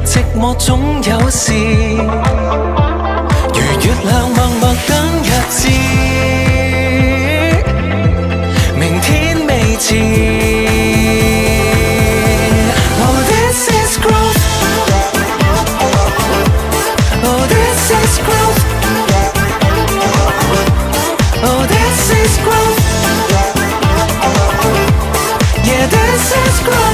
寂寞總有時，如月亮默默等日子，明天未知。Oh, this is growth. Oh, this is growth. Oh, this is growth. Yeah, this is growth.